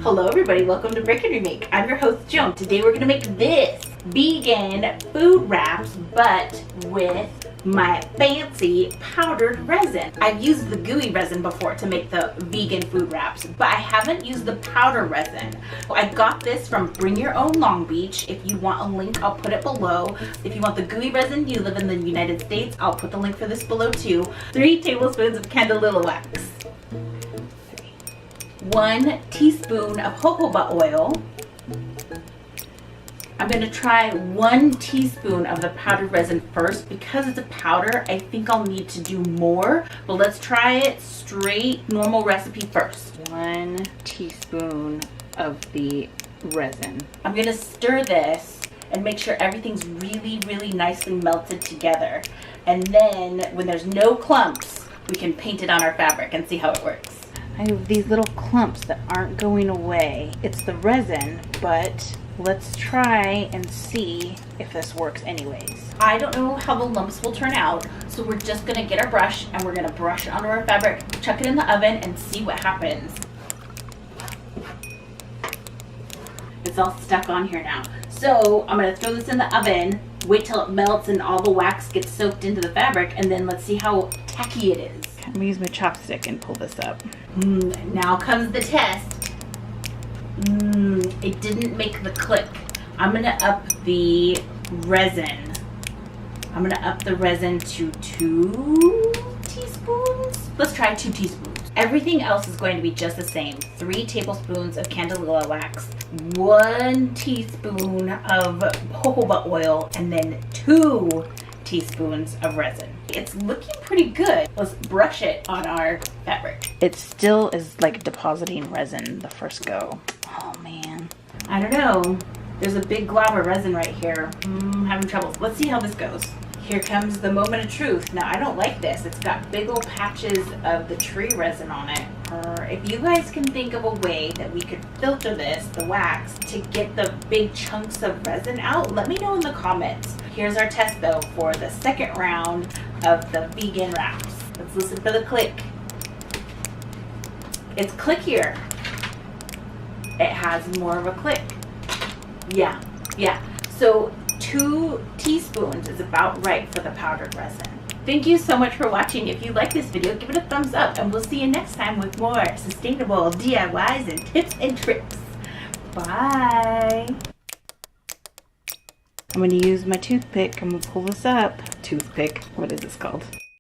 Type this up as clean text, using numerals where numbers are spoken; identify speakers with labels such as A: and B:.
A: Hello everybody, welcome to Break and Remake. I'm your host Joan. Today we're gonna make this vegan food wraps, but with my fancy powdered resin. I've used the gooey resin before to make the vegan food wraps, but I haven't used the powder resin. I got this from Bring Your Own Long Beach. If you want a link, I'll put it below. If you want the gooey resin, you live in the United States, I'll put the link for this below too. 3 tablespoons of candelilla wax. 1 teaspoon of jojoba oil. I'm going to try 1 teaspoon of the powdered resin first. Because it's a powder, I think I'll need to do more, but let's try it straight, normal recipe first. 1 teaspoon of the resin. I'm going to stir this and make sure everything's really nicely melted together. And then when there's no clumps, we can paint it on our fabric and see how it works. I have these little clumps that aren't going away. It's the resin, but let's try and see if this works anyways. I don't know how the lumps will turn out, so we're just gonna get our brush and we're gonna brush it onto our fabric, chuck it in the oven, and see what happens. It's all stuck on here now. So I'm gonna throw this in the oven, wait till it melts and all the wax gets soaked into the fabric, and then let's see how tacky it is. I'm gonna use my chopstick and pull this up. Now comes the test. It didn't make the click. I'm gonna up the resin. I'm gonna up the resin to 2 teaspoons. Let's try 2 teaspoons. Everything else is going to be just the same. 3 tablespoons of candelilla wax, 1 teaspoon of jojoba oil, and then 2 teaspoons of resin. It's looking pretty good. Let's brush it on our fabric. It still is like depositing resin the first go. Oh man. I don't know. There's a big glob of resin right here. I'm having trouble. Let's see how this goes. Here comes the moment of truth. Now I don't like this. It's got big old patches of the tree resin on it. If you guys can think of a way that we could filter this, the wax, to get the big chunks of resin out, let me know in the comments. Here's our test though for the second round of the vegan wraps. Let's listen for the click. It's clickier. It has more of a click. Yeah. So 2 teaspoons is about right for the powdered resin. Thank you so much for watching. If you like this video, give it a thumbs up, and we'll see you next time with more sustainable DIYs and tips and tricks. Bye. I'm going to use my toothpick. I'm going to pull this up. Toothpick. What is this called?